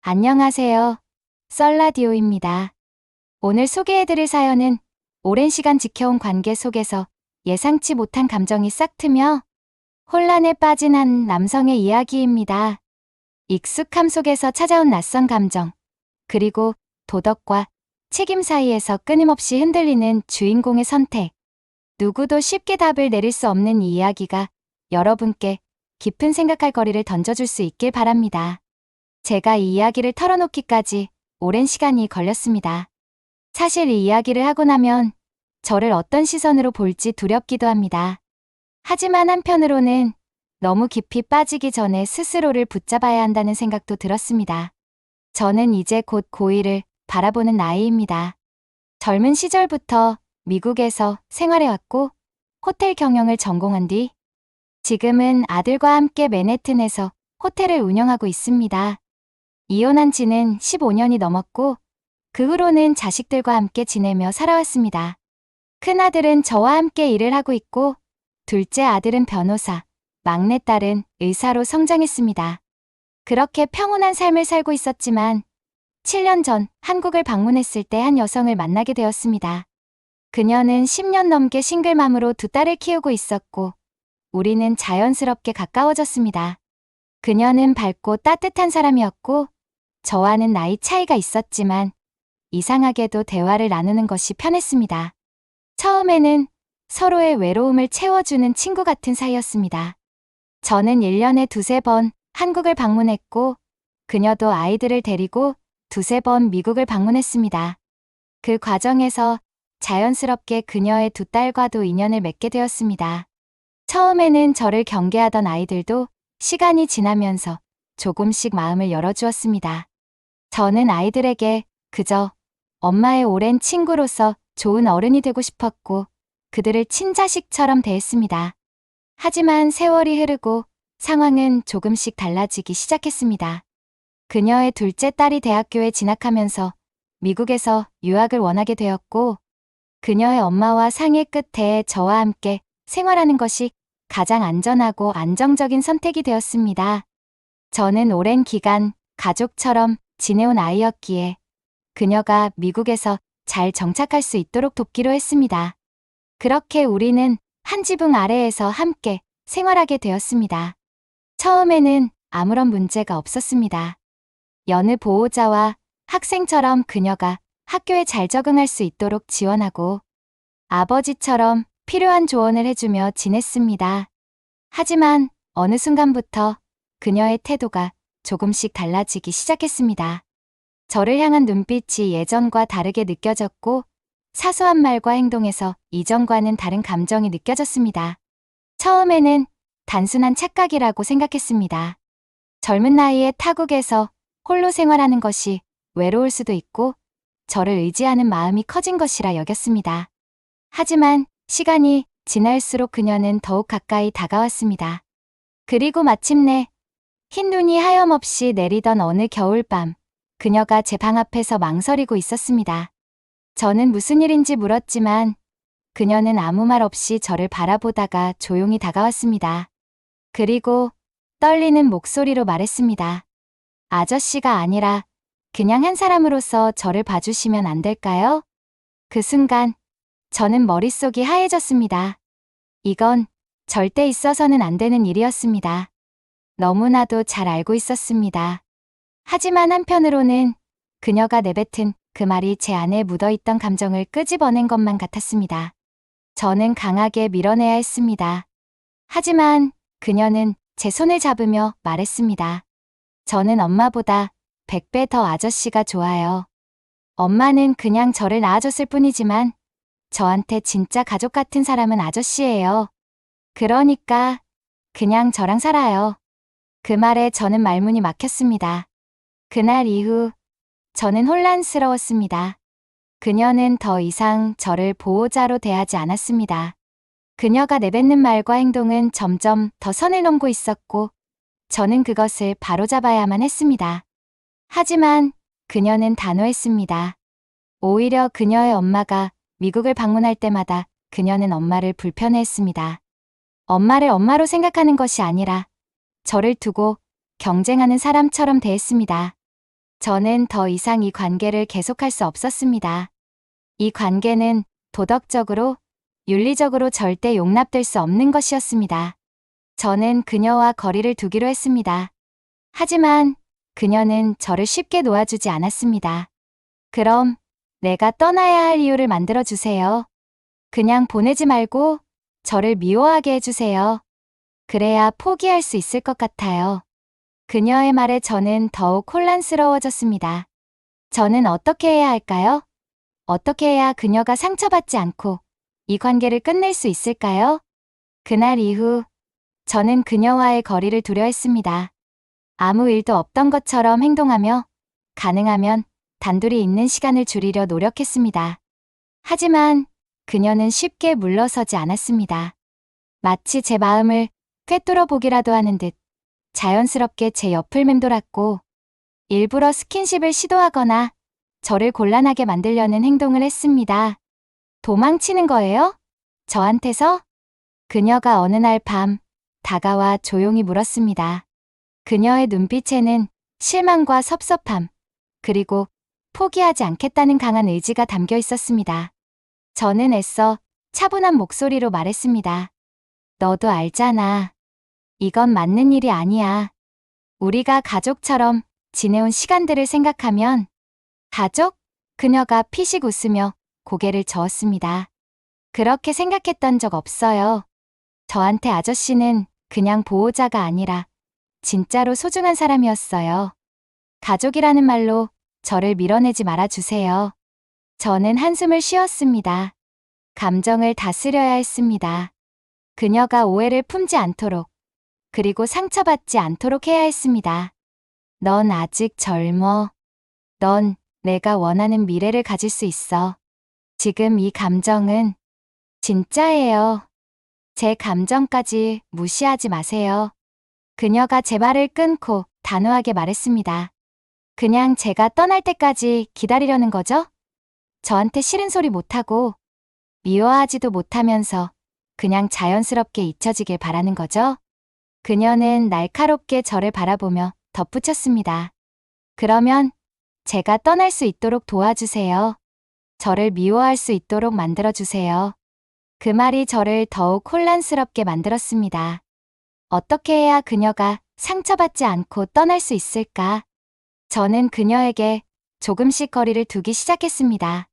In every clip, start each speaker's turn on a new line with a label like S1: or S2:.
S1: 안녕하세요. 썰라디오입니다. 오늘 소개해드릴 사연은 오랜 시간 지켜온 관계 속에서 예상치 못한 감정이 싹 트며 혼란에 빠진 한 남성의 이야기입니다. 익숙함 속에서 찾아온 낯선 감정, 그리고 도덕과 책임 사이에서 끊임없이 흔들리는 주인공의 선택. 누구도 쉽게 답을 내릴 수 없는 이 이야기가 여러분께 깊은 생각할 거리를 던져줄 수 있길 바랍니다. 제가 이 이야기를 털어놓기까지 오랜 시간이 걸렸습니다. 사실 이 이야기를 하고 나면 저를 어떤 시선으로 볼지 두렵기도 합니다. 하지만 한편으로는 너무 깊이 빠지기 전에 스스로를 붙잡아야 한다는 생각도 들었습니다. 저는 이제 곧 고1을 바라보는 나이입니다. 젊은 시절부터 미국에서 생활해왔고 호텔 경영을 전공한 뒤 지금은 아들과 함께 맨해튼에서 호텔을 운영하고 있습니다. 이혼한 지는 15년이 넘었고 그 후로는 자식들과 함께 지내며 살아왔습니다. 큰아들은 저와 함께 일을 하고 있고 둘째 아들은 변호사, 막내딸은 의사로 성장했습니다. 그렇게 평온한 삶을 살고 있었지만 7년 전 한국을 방문했을 때 한 여성을 만나게 되었습니다. 그녀는 10년 넘게 싱글맘으로 두 딸을 키우고 있었고 우리는 자연스럽게 가까워졌습니다. 그녀는 밝고 따뜻한 사람이었고 저와는 나이 차이가 있었지만 이상하게도 대화를 나누는 것이 편했습니다. 처음에는 서로의 외로움을 채워주는 친구 같은 사이였습니다. 저는 1년에 두세 번 한국을 방문했고 그녀도 아이들을 데리고 두세 번 미국을 방문했습니다. 그 과정에서 자연스럽게 그녀의 두 딸과도 인연을 맺게 되었습니다. 처음에는 저를 경계하던 아이들도 시간이 지나면서 조금씩 마음을 열어주었습니다. 저는 아이들에게 그저 엄마의 오랜 친구로서 좋은 어른이 되고 싶었고 그들을 친자식처럼 대했습니다. 하지만 세월이 흐르고 상황은 조금씩 달라지기 시작했습니다. 그녀의 둘째 딸이 대학교에 진학하면서 미국에서 유학을 원하게 되었고 그녀의 엄마와 상의 끝에 저와 함께 생활하는 것이 가장 안전하고 안정적인 선택이 되었습니다. 저는 오랜 기간 가족처럼 지내온 아이였기에 그녀가 미국에서 잘 정착할 수 있도록 돕기로 했습니다. 그렇게 우리는 한 지붕 아래에서 함께 생활하게 되었습니다. 처음에는 아무런 문제가 없었습니다. 여느 보호자와 학생처럼 그녀가 학교에 잘 적응할 수 있도록 지원하고 아버지처럼 필요한 조언을 해주며 지냈습니다. 하지만 어느 순간부터 그녀의 태도가 조금씩 달라지기 시작했습니다. 저를 향한 눈빛이 예전과 다르게 느껴졌고 사소한 말과 행동에서 이전과는 다른 감정이 느껴졌습니다. 처음에는 단순한 착각이라고 생각했습니다. 젊은 나이에 타국에서 홀로 생활하는 것이 외로울 수도 있고 저를 의지하는 마음이 커진 것이라 여겼습니다. 하지만 시간이 지날수록 그녀는 더욱 가까이 다가왔습니다. 그리고 마침내 흰 눈이 하염없이 내리던 어느 겨울밤, 그녀가 제 방 앞에서 망설이고 있었습니다. 저는 무슨 일인지 물었지만 그녀는 아무 말 없이 저를 바라보다가 조용히 다가왔습니다. 그리고 떨리는 목소리로 말했습니다. 아저씨가 아니라 그냥 한 사람으로서 저를 봐주시면 안 될까요? 그 순간 저는 머릿속이 하얘졌습니다. 이건 절대 있어서는 안 되는 일이었습니다. 너무나도 잘 알고 있었습니다. 하지만 한편으로는 그녀가 내뱉은 그 말이 제 안에 묻어있던 감정을 끄집어낸 것만 같았습니다. 저는 강하게 밀어내야 했습니다. 하지만 그녀는 제 손을 잡으며 말했습니다. 저는 엄마보다 100배 더 아저씨가 좋아요. 엄마는 그냥 저를 낳아줬을 뿐이지만 저한테 진짜 가족 같은 사람은 아저씨예요. 그러니까 그냥 저랑 살아요. 그 말에 저는 말문이 막혔습니다. 그날 이후 저는 혼란스러웠습니다. 그녀는 더 이상 저를 보호자로 대하지 않았습니다. 그녀가 내뱉는 말과 행동은 점점 더 선을 넘고 있었고 저는 그것을 바로잡아야만 했습니다. 하지만 그녀는 단호했습니다. 오히려 그녀의 엄마가 미국을 방문할 때마다 그녀는 엄마를 불편해했습니다. 엄마를 엄마로 생각하는 것이 아니라 저를 두고 경쟁하는 사람처럼 대했습니다. 저는 더 이상 이 관계를 계속할 수 없었습니다. 이 관계는 도덕적으로, 윤리적으로 절대 용납될 수 없는 것이었습니다. 저는 그녀와 거리를 두기로 했습니다. 하지만 그녀는 저를 쉽게 놓아주지 않았습니다. 그럼 내가 떠나야 할 이유를 만들어주세요. 그냥 보내지 말고 저를 미워하게 해주세요. 그래야 포기할 수 있을 것 같아요. 그녀의 말에 저는 더욱 혼란스러워졌습니다. 저는 어떻게 해야 할까요? 어떻게 해야 그녀가 상처받지 않고 이 관계를 끝낼 수 있을까요? 그날 이후 저는 그녀와의 거리를 두려 했습니다. 아무 일도 없던 것처럼 행동하며 가능하면 단둘이 있는 시간을 줄이려 노력했습니다. 하지만 그녀는 쉽게 물러서지 않았습니다. 마치 제 마음을 꿰뚫어 보기라도 하는 듯 자연스럽게 제 옆을 맴돌았고 일부러 스킨십을 시도하거나 저를 곤란하게 만들려는 행동을 했습니다. 도망치는 거예요? 저한테서? 그녀가 어느 날 밤 다가와 조용히 물었습니다. 그녀의 눈빛에는 실망과 섭섭함, 그리고 포기하지 않겠다는 강한 의지가 담겨 있었습니다. 저는 애써 차분한 목소리로 말했습니다. 너도 알잖아. 이건 맞는 일이 아니야. 우리가 가족처럼 지내온 시간들을 생각하면 가족? 그녀가 피식 웃으며 고개를 저었습니다. 그렇게 생각했던 적 없어요. 저한테 아저씨는 그냥 보호자가 아니라 진짜로 소중한 사람이었어요. 가족이라는 말로 저를 밀어내지 말아주세요. 저는 한숨을 쉬었습니다. 감정을 다스려야 했습니다. 그녀가 오해를 품지 않도록, 그리고 상처받지 않도록 해야 했습니다. 넌 아직 젊어. 넌 내가 원하는 미래를 가질 수 있어. 지금 이 감정은 진짜예요. 제 감정까지 무시하지 마세요. 그녀가 제 말을 끊고 단호하게 말했습니다. 그냥 제가 떠날 때까지 기다리려는 거죠? 저한테 싫은 소리 못하고 미워하지도 못하면서 그냥 자연스럽게 잊혀지길 바라는 거죠? 그녀는 날카롭게 저를 바라보며 덧붙였습니다. 그러면 제가 떠날 수 있도록 도와주세요. 저를 미워할 수 있도록 만들어주세요. 그 말이 저를 더욱 혼란스럽게 만들었습니다. 어떻게 해야 그녀가 상처받지 않고 떠날 수 있을까? 저는 그녀에게 조금씩 거리를 두기 시작했습니다.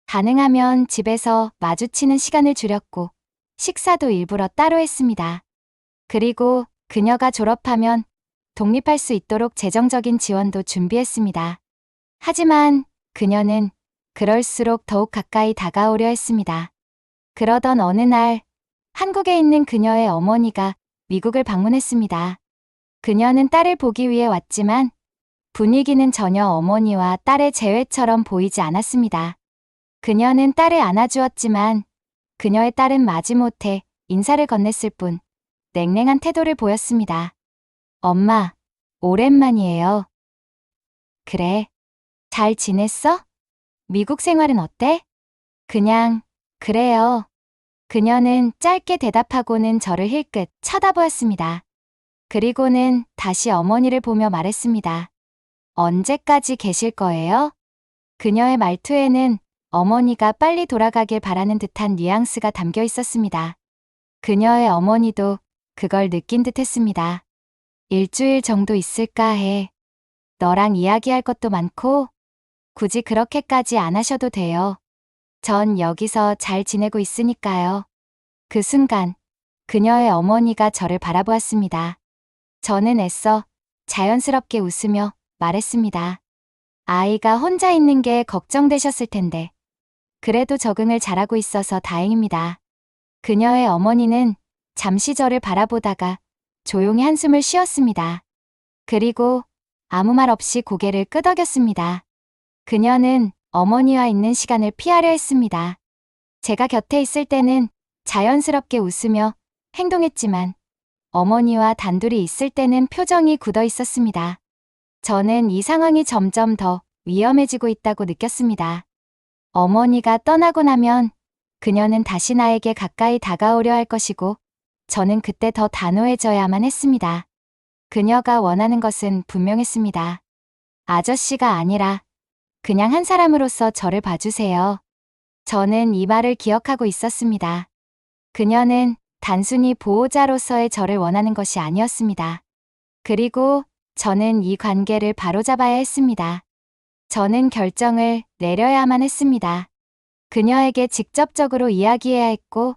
S1: 가능하면 집에서 마주치는 시간을 줄였고 식사도 일부러 따로 했습니다. 그리고 그녀가 졸업하면 독립할 수 있도록 재정적인 지원도 준비했습니다. 하지만 그녀는 그럴수록 더욱 가까이 다가오려 했습니다. 그러던 어느 날 한국에 있는 그녀의 어머니가 미국을 방문했습니다. 그녀는 딸을 보기 위해 왔지만 분위기는 전혀 어머니와 딸의 재회처럼 보이지 않았습니다. 그녀는 딸을 안아주었지만 그녀의 딸은 마지못해 인사를 건넸을 뿐 냉랭한 태도를 보였습니다. 엄마, 오랜만이에요. 그래, 잘 지냈어? 미국 생활은 어때? 그냥, 그래요. 그녀는 짧게 대답하고는 저를 힐끗 쳐다보았습니다. 그리고는 다시 어머니를 보며 말했습니다. 언제까지 계실 거예요? 그녀의 말투에는 어머니가 빨리 돌아가길 바라는 듯한 뉘앙스가 담겨 있었습니다. 그녀의 어머니도 그걸 느낀 듯 했습니다. 일주일 정도 있을까 해. 너랑 이야기할 것도 많고 굳이 그렇게까지 안 하셔도 돼요. 전 여기서 잘 지내고 있으니까요. 그 순간 그녀의 어머니가 저를 바라보았습니다. 저는 애써 자연스럽게 웃으며 말했습니다. 아이가 혼자 있는 게 걱정되셨을 텐데 그래도 적응을 잘하고 있어서 다행입니다. 그녀의 어머니는 잠시 저를 바라보다가 조용히 한숨을 쉬었습니다. 그리고 아무 말 없이 고개를 끄덕였습니다. 그녀는 어머니와 있는 시간을 피하려 했습니다. 제가 곁에 있을 때는 자연스럽게 웃으며 행동했지만 어머니와 단둘이 있을 때는 표정이 굳어 있었습니다. 저는 이 상황이 점점 더 위험해지고 있다고 느꼈습니다. 어머니가 떠나고 나면 그녀는 다시 나에게 가까이 다가오려 할 것이고 저는 그때 더 단호해져야만 했습니다. 그녀가 원하는 것은 분명했습니다. 아저씨가 아니라 그냥 한 사람으로서 저를 봐주세요. 저는 이 말을 기억하고 있었습니다. 그녀는 단순히 보호자로서의 저를 원하는 것이 아니었습니다. 그리고 저는 이 관계를 바로잡아야 했습니다. 저는 결정을 내려야만 했습니다. 그녀에게 직접적으로 이야기해야 했고,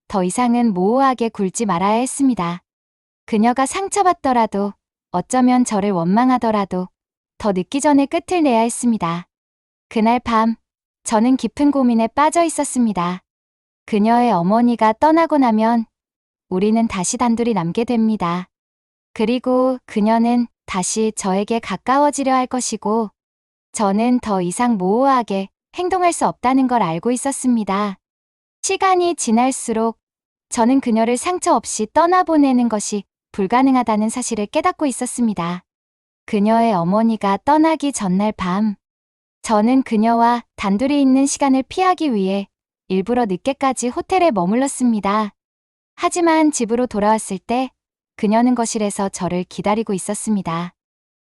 S1: 더 이상은 모호하게 굴지 말아야 했습니다. 그녀가 상처받더라도, 어쩌면 저를 원망하더라도, 더 늦기 전에 끝을 내야 했습니다. 그날 밤, 저는 깊은 고민에 빠져 있었습니다. 그녀의 어머니가 떠나고 나면 우리는 다시 단둘이 남게 됩니다. 그리고 그녀는 다시 저에게 가까워지려 할 것이고, 저는 더 이상 모호하게 행동할 수 없다는 걸 알고 있었습니다. 시간이 지날수록 저는 그녀를 상처 없이 떠나보내는 것이 불가능하다는 사실을 깨닫고 있었습니다. 그녀의 어머니가 떠나기 전날 밤, 저는 그녀와 단둘이 있는 시간을 피하기 위해 일부러 늦게까지 호텔에 머물렀습니다. 하지만 집으로 돌아왔을 때 그녀는 거실에서 저를 기다리고 있었습니다.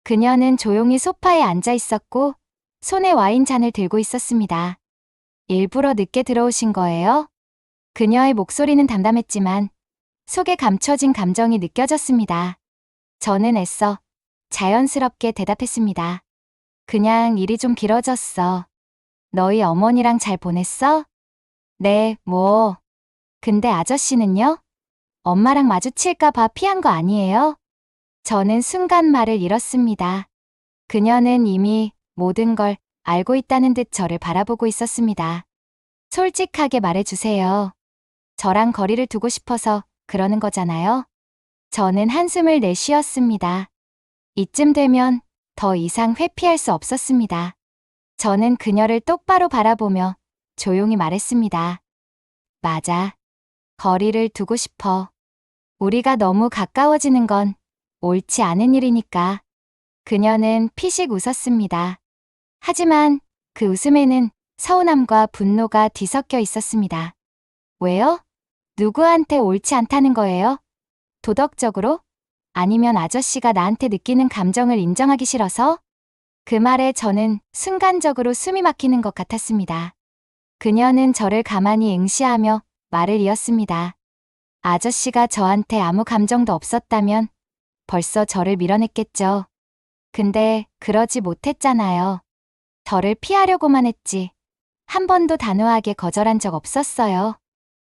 S1: 그녀는 조용히 소파에 앉아 있었고 손에 와인잔을 들고 있었습니다. 일부러 늦게 들어오신 거예요? 그녀의 목소리는 담담했지만 속에 감춰진 감정이 느껴졌습니다. 저는 애써 자연스럽게 대답했습니다. 그냥 일이 좀 길어졌어. 너희 어머니랑 잘 보냈어? 네, 뭐. 근데 아저씨는요? 엄마랑 마주칠까 봐 피한 거 아니에요? 저는 순간 말을 잃었습니다. 그녀는 이미 모든 걸 알고 있다는 듯 저를 바라보고 있었습니다. 솔직하게 말해주세요. 저랑 거리를 두고 싶어서 그러는 거잖아요. 저는 한숨을 내쉬었습니다. 이쯤 되면 더 이상 회피할 수 없었습니다. 저는 그녀를 똑바로 바라보며 조용히 말했습니다. 맞아. 거리를 두고 싶어. 우리가 너무 가까워지는 건 옳지 않은 일이니까. 그녀는 피식 웃었습니다. 하지만 그 웃음에는 서운함과 분노가 뒤섞여 있었습니다. 왜요? 누구한테 옳지 않다는 거예요? 도덕적으로? 아니면 아저씨가 나한테 느끼는 감정을 인정하기 싫어서? 그 말에 저는 순간적으로 숨이 막히는 것 같았습니다. 그녀는 저를 가만히 응시하며 말을 이었습니다. 아저씨가 저한테 아무 감정도 없었다면 벌써 저를 밀어냈겠죠. 근데 그러지 못했잖아요. 저를 피하려고만 했지. 한 번도 단호하게 거절한 적 없었어요.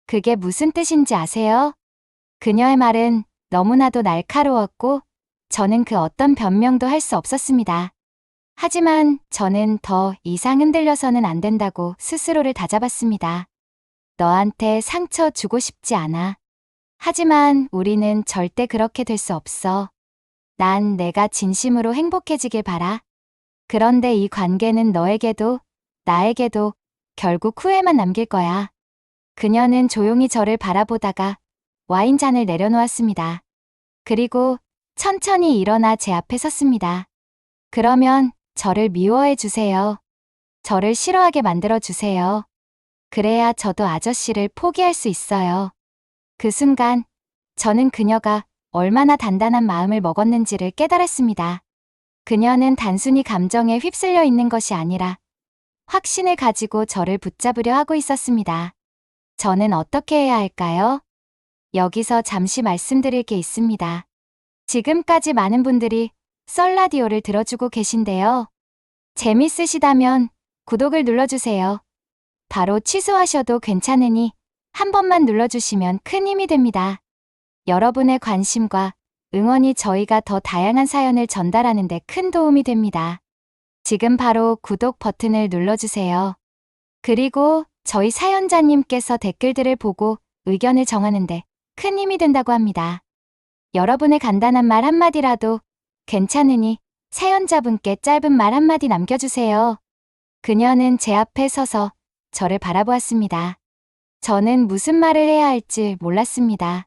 S1: 그게 무슨 뜻인지 아세요? 그녀의 말은 너무나도 날카로웠고 저는 그 어떤 변명도 할 수 없었습니다. 하지만 저는 더 이상 흔들려서는 안 된다고 스스로를 다잡았습니다. 너한테 상처 주고 싶지 않아. 하지만 우리는 절대 그렇게 될 수 없어. 난 내가 진심으로 행복해지길 바라. 그런데 이 관계는 너에게도 나에게도 결국 후회만 남길 거야. 그녀는 조용히 저를 바라보다가 와인잔을 내려놓았습니다. 그리고 천천히 일어나 제 앞에 섰습니다. 그러면 저를 미워해 주세요. 저를 싫어하게 만들어 주세요. 그래야 저도 아저씨를 포기할 수 있어요. 그 순간 저는 그녀가 얼마나 단단한 마음을 먹었는지를 깨달았습니다. 그녀는 단순히 감정에 휩쓸려 있는 것이 아니라 확신을 가지고 저를 붙잡으려 하고 있었습니다. 저는 어떻게 해야 할까요? 여기서 잠시 말씀드릴 게 있습니다. 지금까지 많은 분들이 썰라디오를 들어주고 계신데요. 재밌으시다면 구독을 눌러주세요. 바로 취소하셔도 괜찮으니 한 번만 눌러주시면 큰 힘이 됩니다. 여러분의 관심과 응원이 저희가 더 다양한 사연을 전달하는 데 큰 도움이 됩니다. 지금 바로 구독 버튼을 눌러주세요. 그리고 저희 사연자님께서 댓글들을 보고 의견을 정하는데 큰 힘이 된다고 합니다. 여러분의 간단한 말 한마디라도 괜찮으니 사연자분께 짧은 말 한마디 남겨주세요. 그녀는 제 앞에 서서 저를 바라보았습니다. 저는 무슨 말을 해야 할지 몰랐습니다.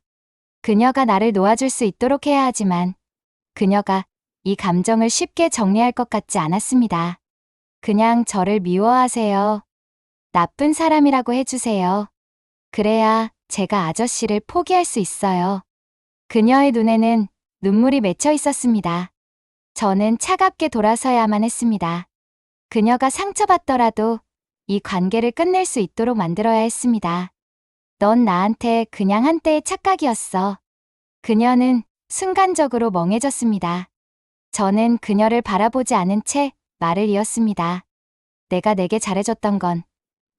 S1: 그녀가 나를 놓아줄 수 있도록 해야 하지만 그녀가 이 감정을 쉽게 정리할 것 같지 않았습니다. 그냥 저를 미워하세요. 나쁜 사람이라고 해주세요. 그래야 제가 아저씨를 포기할 수 있어요. 그녀의 눈에는 눈물이 맺혀 있었습니다. 저는 차갑게 돌아서야만 했습니다. 그녀가 상처받더라도 이 관계를 끝낼 수 있도록 만들어야 했습니다. 넌 나한테 그냥 한때의 착각이었어. 그녀는 순간적으로 멍해졌습니다. 저는 그녀를 바라보지 않은 채 말을 이었습니다. 내가 내게 잘해줬던 건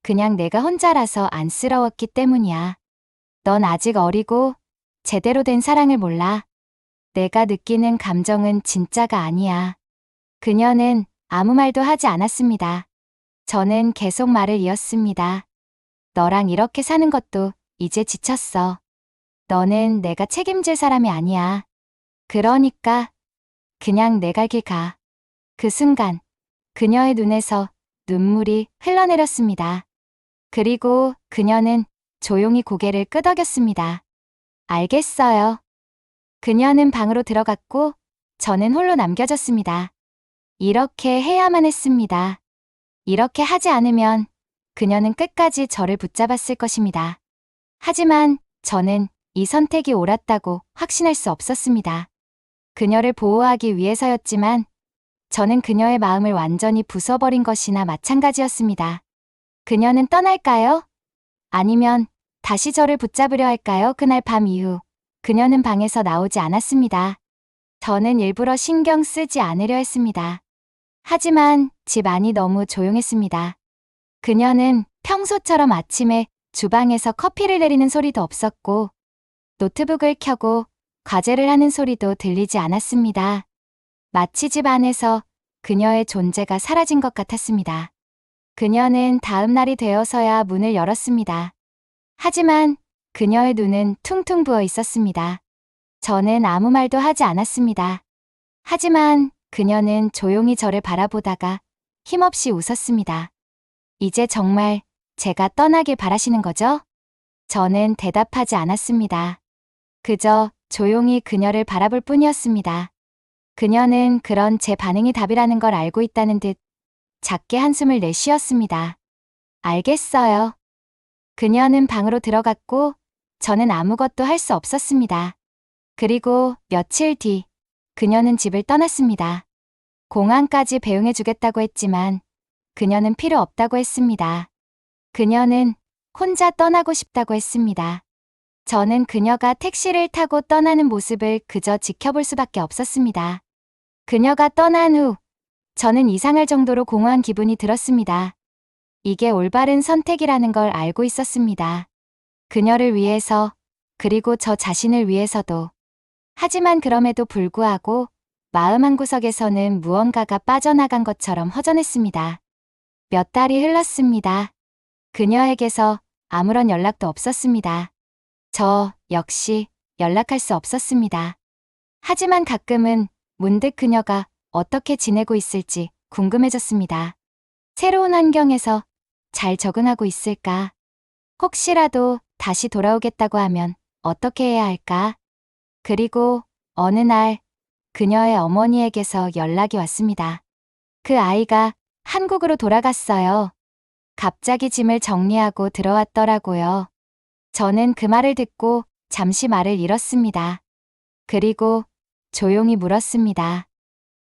S1: 그냥 내가 혼자라서 안쓰러웠기 때문이야. 넌 아직 어리고 제대로 된 사랑을 몰라. 내가 느끼는 감정은 진짜가 아니야. 그녀는 아무 말도 하지 않았습니다. 저는 계속 말을 이었습니다. 너랑 이렇게 사는 것도 이제 지쳤어. 너는 내가 책임질 사람이 아니야. 그러니까 그냥 내 갈 길 가. 그 순간 그녀의 눈에서 눈물이 흘러내렸습니다. 그리고 그녀는 조용히 고개를 끄덕였습니다. 알겠어요. 그녀는 방으로 들어갔고 저는 홀로 남겨졌습니다. 이렇게 해야만 했습니다. 이렇게 하지 않으면 그녀는 끝까지 저를 붙잡았을 것입니다. 하지만 저는 이 선택이 옳았다고 확신할 수 없었습니다. 그녀를 보호하기 위해서였지만 저는 그녀의 마음을 완전히 부숴버린 것이나 마찬가지였습니다. 그녀는 떠날까요? 아니면 다시 저를 붙잡으려 할까요? 그날 밤 이후 그녀는 방에서 나오지 않았습니다. 저는 일부러 신경 쓰지 않으려 했습니다. 하지만 집 안이 너무 조용했습니다. 그녀는 평소처럼 아침에 주방에서 커피를 내리는 소리도 없었고 노트북을 켜고 과제를 하는 소리도 들리지 않았습니다. 마치 집 안에서 그녀의 존재가 사라진 것 같았습니다. 그녀는 다음 날이 되어서야 문을 열었습니다. 하지만 그녀의 눈은 퉁퉁 부어 있었습니다. 저는 아무 말도 하지 않았습니다. 하지만 그녀는 조용히 저를 바라보다가 힘없이 웃었습니다. 이제 정말 제가 떠나길 바라시는 거죠? 저는 대답하지 않았습니다. 그저 조용히 그녀를 바라볼 뿐이었습니다. 그녀는 그런 제 반응이 답이라는 걸 알고 있다는 듯 작게 한숨을 내쉬었습니다. 알겠어요. 그녀는 방으로 들어갔고 저는 아무것도 할 수 없었습니다. 그리고 며칠 뒤 그녀는 집을 떠났습니다. 공항까지 배웅해주겠다고 했지만 그녀는 필요 없다고 했습니다. 그녀는 혼자 떠나고 싶다고 했습니다. 저는 그녀가 택시를 타고 떠나는 모습을 그저 지켜볼 수밖에 없었습니다. 그녀가 떠난 후 저는 이상할 정도로 공허한 기분이 들었습니다. 이게 올바른 선택이라는 걸 알고 있었습니다. 그녀를 위해서, 그리고 저 자신을 위해서도. 하지만 그럼에도 불구하고 마음 한구석에서는 무언가가 빠져나간 것처럼 허전했습니다. 몇 달이 흘렀습니다. 그녀에게서 아무런 연락도 없었습니다. 저 역시 연락할 수 없었습니다. 하지만 가끔은 문득 그녀가 어떻게 지내고 있을지 궁금해졌습니다. 새로운 환경에서 잘 적응하고 있을까? 혹시라도 다시 돌아오겠다고 하면 어떻게 해야 할까? 그리고 어느 날 그녀의 어머니에게서 연락이 왔습니다. 그 아이가 한국으로 돌아갔어요. 갑자기 짐을 정리하고 들어왔더라고요. 저는 그 말을 듣고 잠시 말을 잃었습니다. 그리고 조용히 물었습니다.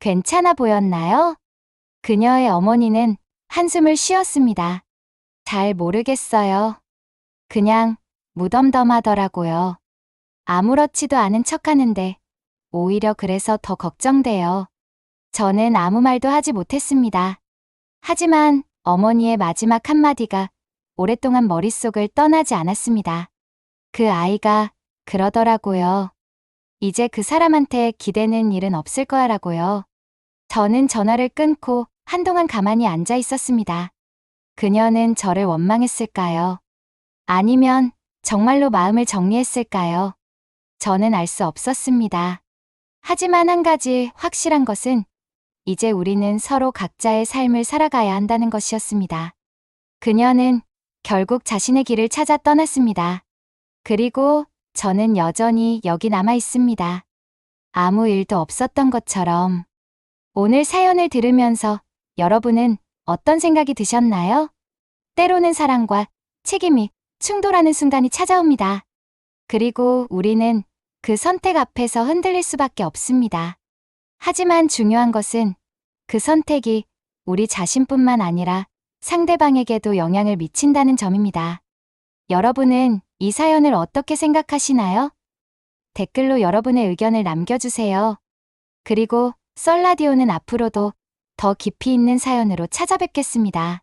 S1: 괜찮아 보였나요? 그녀의 어머니는 한숨을 쉬었습니다. 잘 모르겠어요. 그냥 무덤덤하더라고요. 아무렇지도 않은 척하는데 오히려 그래서 더 걱정돼요. 저는 아무 말도 하지 못했습니다. 하지만 어머니의 마지막 한마디가 오랫동안 머릿속을 떠나지 않았습니다. 그 아이가 그러더라고요. 이제 그 사람한테 기대는 일은 없을 거야라고요. 저는 전화를 끊고 한동안 가만히 앉아 있었습니다. 그녀는 저를 원망했을까요? 아니면 정말로 마음을 정리했을까요? 저는 알 수 없었습니다. 하지만 한 가지 확실한 것은 이제 우리는 서로 각자의 삶을 살아가야 한다는 것이었습니다. 그녀는 결국 자신의 길을 찾아 떠났습니다. 그리고 저는 여전히 여기 남아 있습니다. 아무 일도 없었던 것처럼. 오늘 사연을 들으면서 여러분은 어떤 생각이 드셨나요? 때로는 사랑과 책임이 충돌하는 순간이 찾아옵니다. 그리고 우리는 그 선택 앞에서 흔들릴 수밖에 없습니다. 하지만 중요한 것은 그 선택이 우리 자신뿐만 아니라 상대방에게도 영향을 미친다는 점입니다. 여러분은 이 사연을 어떻게 생각하시나요? 댓글로 여러분의 의견을 남겨주세요. 그리고 썰라디오는 앞으로도 더 깊이 있는 사연으로 찾아뵙겠습니다.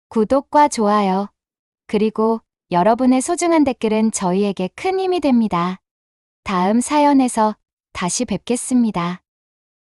S1: 구독과 좋아요, 그리고 여러분의 소중한 댓글은 저희에게 큰 힘이 됩니다. 다음 사연에서 다시 뵙겠습니다.